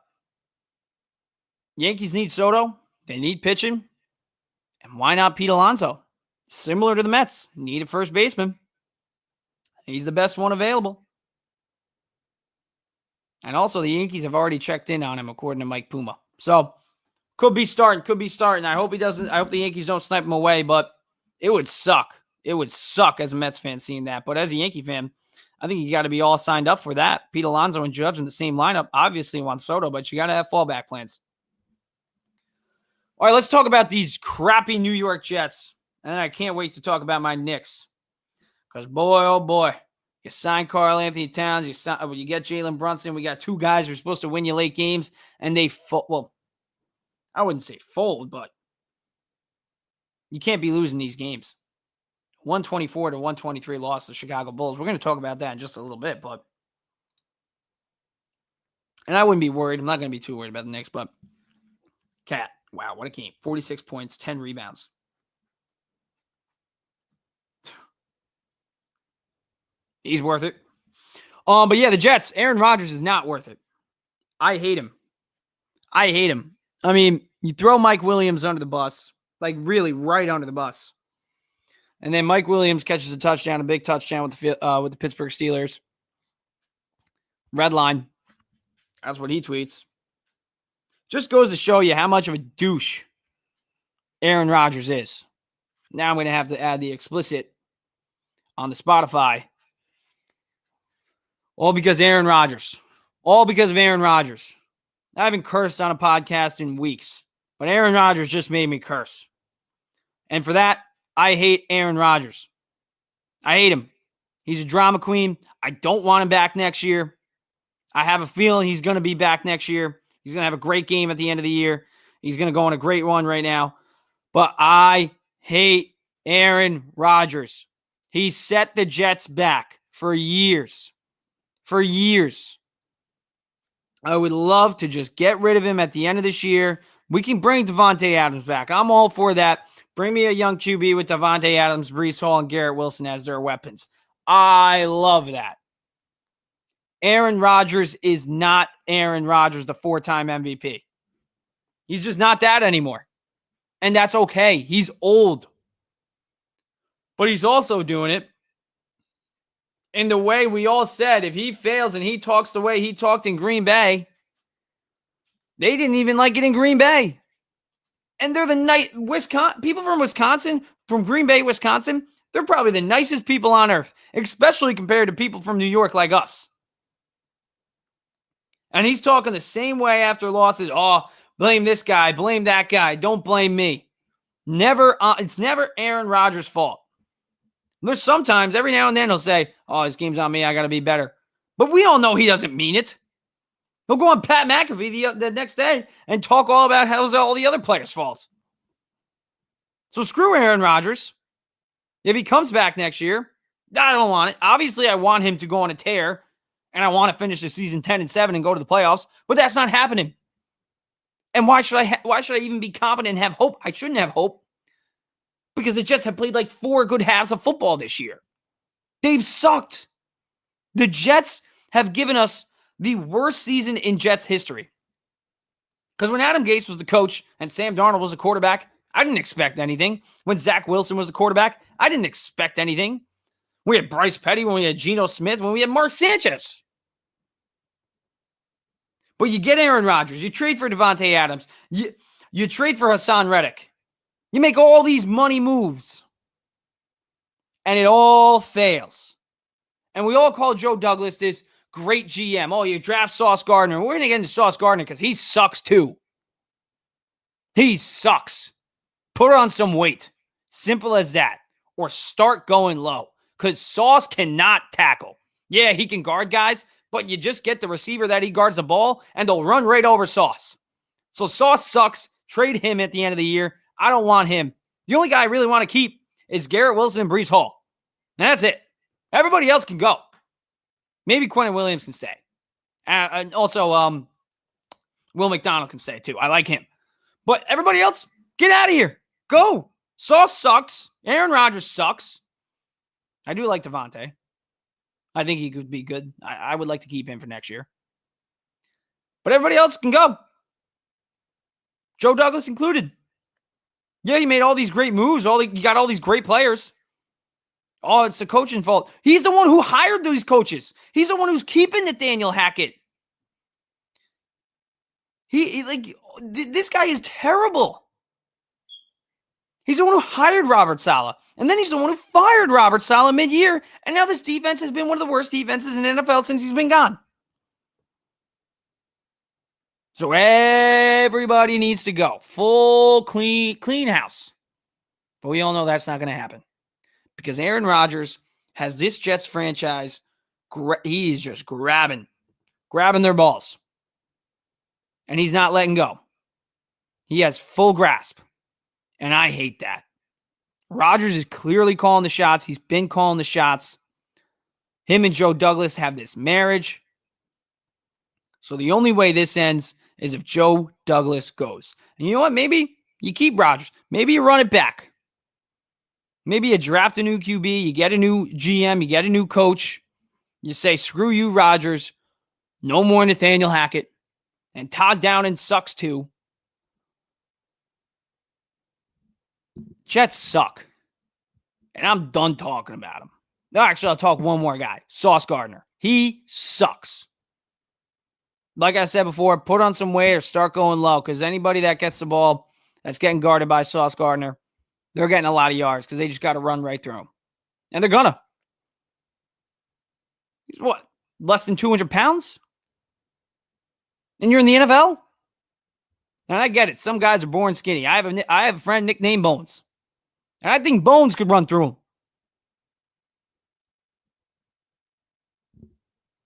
Yankees need Soto. They need pitching. And why not Pete Alonso? Similar to the Mets. Need a first baseman. He's the best one available. And also, the Yankees have already checked in on him, according to Mike Puma. So, could be starting. I hope he doesn't. I hope the Yankees don't snipe him away, but it would suck. It would suck as a Mets fan seeing that. But as a Yankee fan, I think you got to be all signed up for that. Pete Alonso and Judge in the same lineup. Obviously, Juan Soto, but you got to have fallback plans. All right, let's talk about these crappy New York Jets. And I can't wait to talk about my Knicks. Because, boy, oh, boy, you sign Karl Anthony Towns, you get Jalen Brunson. We got two guys who are supposed to win you late games, and they well, I wouldn't say fold, but you can't be losing these games. 124 to 123 loss to the Chicago Bulls. We're going to talk about that in just a little bit, but and I wouldn't be worried. I'm not going to be too worried about the Knicks, but Cat, wow, what a game. 46 points, 10 rebounds. He's worth it. But yeah, the Jets, Aaron Rodgers is not worth it. I hate him. I mean, you throw Mike Williams under the bus, like really right under the bus. And then Mike Williams catches a touchdown, a big touchdown with the Pittsburgh Steelers. Red line. That's what he tweets. Just goes to show you how much of a douche Aaron Rodgers is. Now I'm going to have to add the explicit on the Spotify. All because Aaron Rodgers. All because of Aaron Rodgers. I haven't cursed on a podcast in weeks, but Aaron Rodgers just made me curse. And for that, I hate Aaron Rodgers. I hate him. He's a drama queen. I don't want him back next year. I have a feeling he's going to be back next year. He's going to have a great game at the end of the year. He's going to go on a great run right now. But I hate Aaron Rodgers. He set the Jets back for years. For years. I would love to just get rid of him at the end of this year. We can bring Davante Adams back. I'm all for that. Bring me a young QB with Davante Adams, Breece Hall, and Garrett Wilson as their weapons. I love that. Aaron Rodgers is not Aaron Rodgers, the 4-time MVP. He's just not that anymore. And that's okay. He's old. But he's also doing it in the way we all said, if he fails and he talks the way he talked in Green Bay, they didn't even like it in Green Bay. And they're the people from Wisconsin, from Green Bay, Wisconsin, they're probably the nicest people on earth, especially compared to people from New York like us. And he's talking the same way after losses. Oh, blame this guy, blame that guy, don't blame me. It's never Aaron Rodgers' fault. There's sometimes, every now and then, he'll say, oh, this game's on me, I got to be better. But we all know he doesn't mean it. He'll go on Pat McAfee the next day and talk all about how it's all the other players' fault. So screw Aaron Rodgers. If he comes back next year, I don't want it. Obviously, I want him to go on a tear, and I want to finish the season 10-7 and go to the playoffs, but that's not happening. And why should I even be confident and have hope? I shouldn't have hope. Because the Jets have played like 4 good halves of football this year. They've sucked. The Jets have given us the worst season in Jets history. Because when Adam Gase was the coach and Sam Darnold was the quarterback, I didn't expect anything. When Zach Wilson was the quarterback, I didn't expect anything. We had Bryce Petty, when we had Geno Smith, when we had Mark Sanchez. But you get Aaron Rodgers. You trade for Davante Adams. You trade for Hassan Reddick. You make all these money moves, and it all fails. And we all call Joe Douglas this great GM. Oh, you draft Sauce Gardner. We're going to get into Sauce Gardner because he sucks too. He sucks. Put on some weight. Simple as that. Or start going low because Sauce cannot tackle. Yeah, he can guard guys, but you just get the receiver that he guards the ball, and they'll run right over Sauce. So Sauce sucks. Trade him at the end of the year. I don't want him. The only guy I really want to keep is Garrett Wilson and Breece Hall. And that's it. Everybody else can go. Maybe Quentin Williams can stay. And also, Will McDonald can stay too. I like him. But everybody else, get out of here. Go. Sauce sucks. Aaron Rodgers sucks. I do like Devontae. I think he could be good. I would like to keep him for next year. But everybody else can go. Joe Douglas included. Yeah, he made all these great moves. You got all these great players. Oh, it's the coaching fault. He's the one who hired these coaches. He's the one who's keeping Nathaniel Hackett. This guy is terrible. He's the one who hired Robert Saleh. And then he's the one who fired Robert Saleh mid-year. And now this defense has been one of the worst defenses in the NFL since he's been gone. So everybody needs to go. Full, clean house. But we all know that's not going to happen. Because Aaron Rodgers has this Jets franchise. He is just grabbing their balls. And he's not letting go. He has full grasp. And I hate that. Rodgers is clearly calling the shots. He's been calling the shots. Him and Joe Douglas have this marriage. So the only way this ends is if Joe Douglas goes. And you know what? Maybe you keep Rodgers. Maybe you run it back. Maybe you draft a new QB. You get a new GM. You get a new coach. You say, screw you, Rodgers. No more Nathaniel Hackett. And Todd Downing sucks too. Jets suck. And I'm done talking about him. No, actually, I'll talk one more guy. Sauce Gardner. He sucks. Like I said before, put on some weight or start going low. Because anybody that gets the ball that's getting guarded by Sauce Gardner, they're getting a lot of yards because they just got to run right through him. And they're gonna. He's what? Less than 200 pounds? And you're in the NFL? And I get it. Some guys are born skinny. I have a friend nicknamed Bones. And I think Bones could run through him.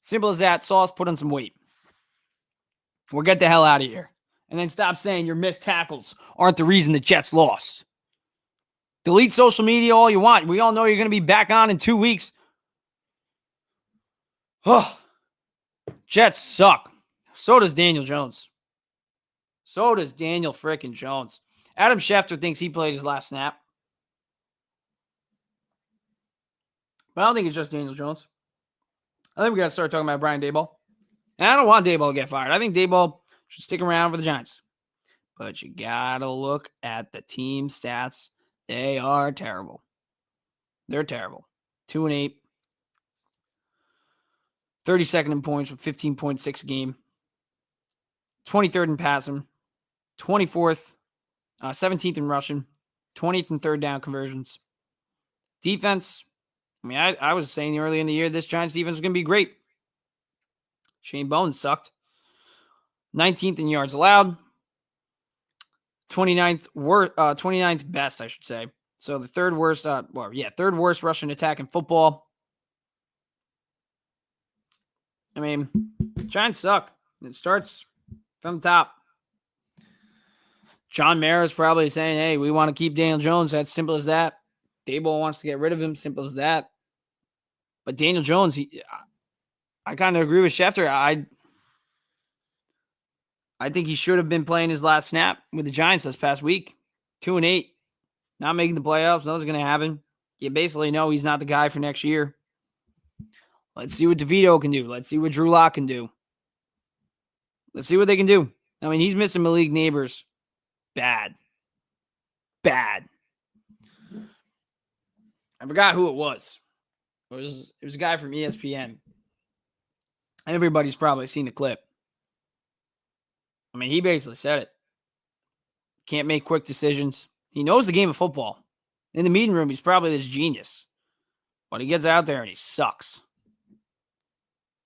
Simple as that. Sauce, put on some weight. Or get the hell out of here. And then stop saying your missed tackles aren't the reason the Jets lost. Delete social media all you want. We all know you're going to be back on in 2 weeks. Oh, Jets suck. So does Daniel Jones. So does Daniel frickin' Jones. Adam Schefter thinks he played his last snap. But I don't think it's just Daniel Jones. I think we got to start talking about Brian Daboll. And I don't want Daboll to get fired. I think Daboll should stick around for the Giants. But you got to look at the team stats. They are terrible. They're terrible. 2-8. 32nd in points with 15.6 a game. 23rd in passing. 24th. 17th in rushing. 20th in third down conversions. Defense. I mean, I was saying early in the year this Giants defense was going to be great. Shane Bones sucked. 19th in yards allowed. 29th best, I should say. So the third worst rushing attack in football. I mean, Giants suck. It starts from the top. John Mara's probably saying, hey, we want to keep Daniel Jones. That's simple as that. Daboll wants to get rid of him. Simple as that. But Daniel Jones, I kind of agree with Schefter. I think he should have been playing his last snap with the Giants this past week. 2-8. Not making the playoffs. Nothing's going to happen. You basically know he's not the guy for next year. Let's see what DeVito can do. Let's see what Drew Lock can do. Let's see what they can do. I mean, he's missing Malik Neighbors. Bad. I forgot who it was. It was a guy from ESPN. Everybody's probably seen the clip. I mean, he basically said it. Can't make quick decisions. He knows the game of football. In the meeting room, he's probably this genius. But he gets out there and he sucks.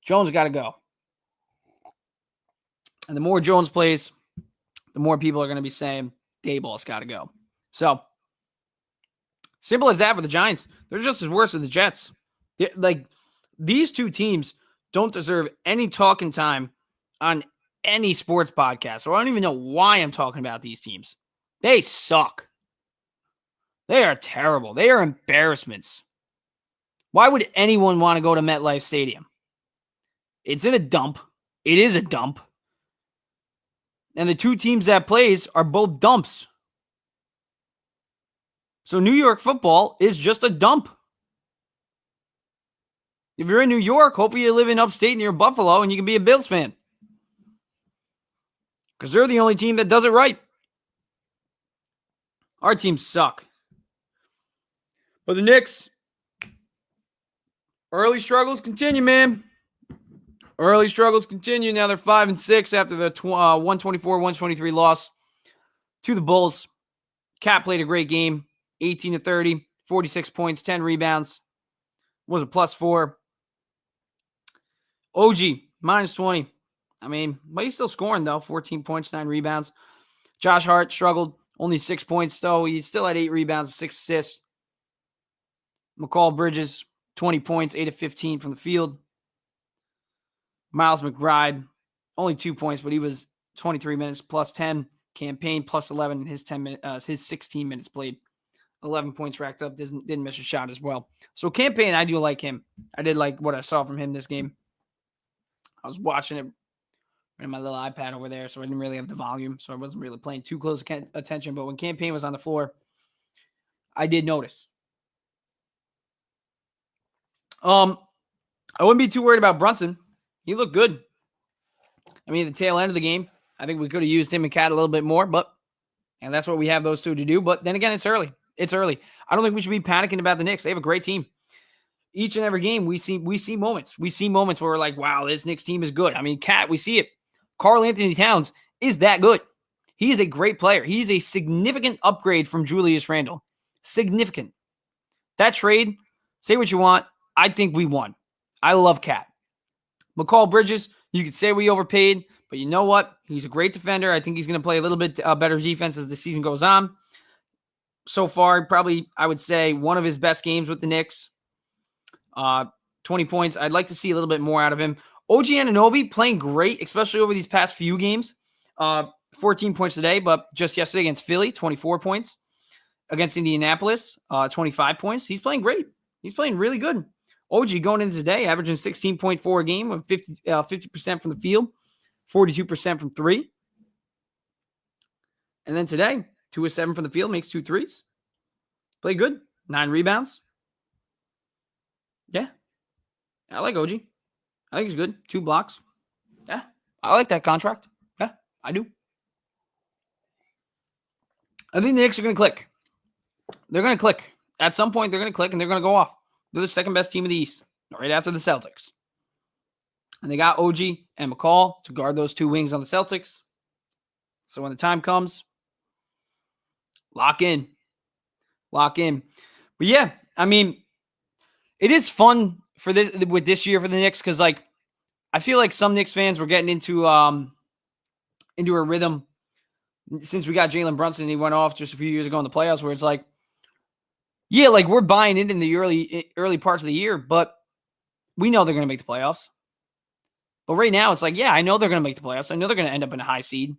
Jones got to go. And the more Jones plays, the more people are going to be saying Daboll's got to go. So, simple as that for the Giants. They're just as worse as the Jets. Like, these two teams don't deserve any talking time on any sports podcast. So I don't even know why I'm talking about these teams. They suck. They are terrible. They are embarrassments. Why would anyone want to go to MetLife Stadium? It's in a dump. It is a dump. And the two teams that plays are both dumps. So New York football is just a dump. If you're in New York, hopefully you live in upstate near Buffalo and you can be a Bills fan. Because they're the only team that does it right. Our teams suck. But the Knicks, early struggles continue, man. Early struggles continue. Now they're 5-6 after the 124-123 loss to the Bulls. Cat played a great game. 18-30, 46 points, 10 rebounds. Was a +4. OG, -20. I mean, but he's still scoring, though. 14 points, 9 rebounds. Josh Hart struggled. Only 6 points, though. He still had 8 rebounds and 6 assists. McCall Bridges, 20 points, 8 of 15 from the field. Miles McBride, only 2 points, but he was 23 minutes +10. Campaign +11 in his 16 minutes played. 11 points racked up. Didn't miss a shot as well. So Campaign, I do like him. I did like what I saw from him this game. I was watching it in my little iPad over there, so I didn't really have the volume, so I wasn't really paying too close attention. But when Campaign was on the floor, I did notice. I wouldn't be too worried about Brunson. He looked good. I mean, at the tail end of the game, I think we could have used him and Cat a little bit more, and that's what we have those two to do. But then again, it's early. It's early. I don't think we should be panicking about the Knicks. They have a great team. Each and every game, we see moments. We see moments where we're like, wow, this Knicks team is good. I mean, Cat, we see it. Karl Anthony Towns is that good. He is a great player. He's a significant upgrade from Julius Randle. Significant. That trade, say what you want, I think we won. I love Cat. McCall Bridges, you could say we overpaid, but you know what? He's a great defender. I think he's going to play a little bit better defense as the season goes on. So far, probably, I would say, one of his best games with the Knicks. 20 points. I'd like to see a little bit more out of him. OG Anunoby playing great, especially over these past few games. 14 points today, but just yesterday against Philly, 24 points. Against Indianapolis, 25 points. He's playing great. He's playing really good. OG going into today, averaging 16.4 a game with 50% from the field, 42% from 3. And then today, 2 of 7 from the field, makes 2 threes. Play good. 9 rebounds. Yeah. I like OG. I think he's good. 2 blocks. Yeah. I like that contract. Yeah, I do. I think the Knicks are going to click. They're going to click. At some point, they're going to click and they're going to go off. They're the second best team in the East, right after the Celtics. And they got OG and McCall to guard those 2 wings on the Celtics. So when the time comes, lock in. Lock in. But yeah, I mean, it is fun for this year for the Knicks because, like, I feel like some Knicks fans were getting into a rhythm since we got Jalen Brunson and he went off just a few years ago in the playoffs where it's like, yeah, like we're buying it in the early parts of the year, but we know they're going to make the playoffs. But right now it's like, yeah, I know they're going to make the playoffs. I know they're going to end up in a high seed.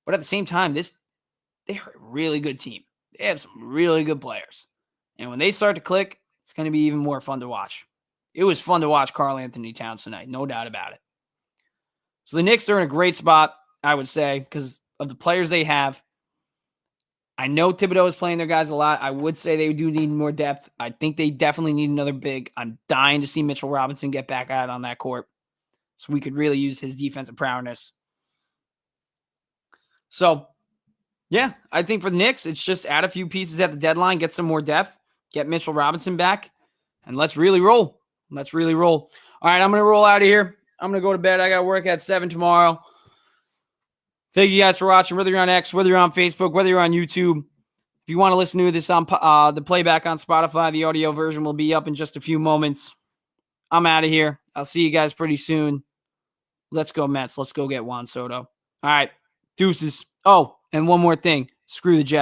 But at the same time, they're a really good team. They have some really good players. And when they start to click, it's going to be even more fun to watch. It was fun to watch Karl Anthony Towns tonight, no doubt about it. So the Knicks are in a great spot, I would say, because of the players they have. I know Thibodeau is playing their guys a lot. I would say they do need more depth. I think they definitely need another big. I'm dying to see Mitchell Robinson get back out on that court so we could really use his defensive prowess. So, yeah, I think for the Knicks, it's just add a few pieces at the deadline, get some more depth, get Mitchell Robinson back, and let's really roll. Let's really roll. All right, I'm going to roll out of here. I'm going to go to bed. I got work at 7 tomorrow. Thank you guys for watching, whether you're on X, whether you're on Facebook, whether you're on YouTube. If you want to listen to this on the playback on Spotify, the audio version will be up in just a few moments. I'm out of here. I'll see you guys pretty soon. Let's go, Mets. Let's go get Juan Soto. All right, deuces. Oh, and one more thing. Screw the Jets.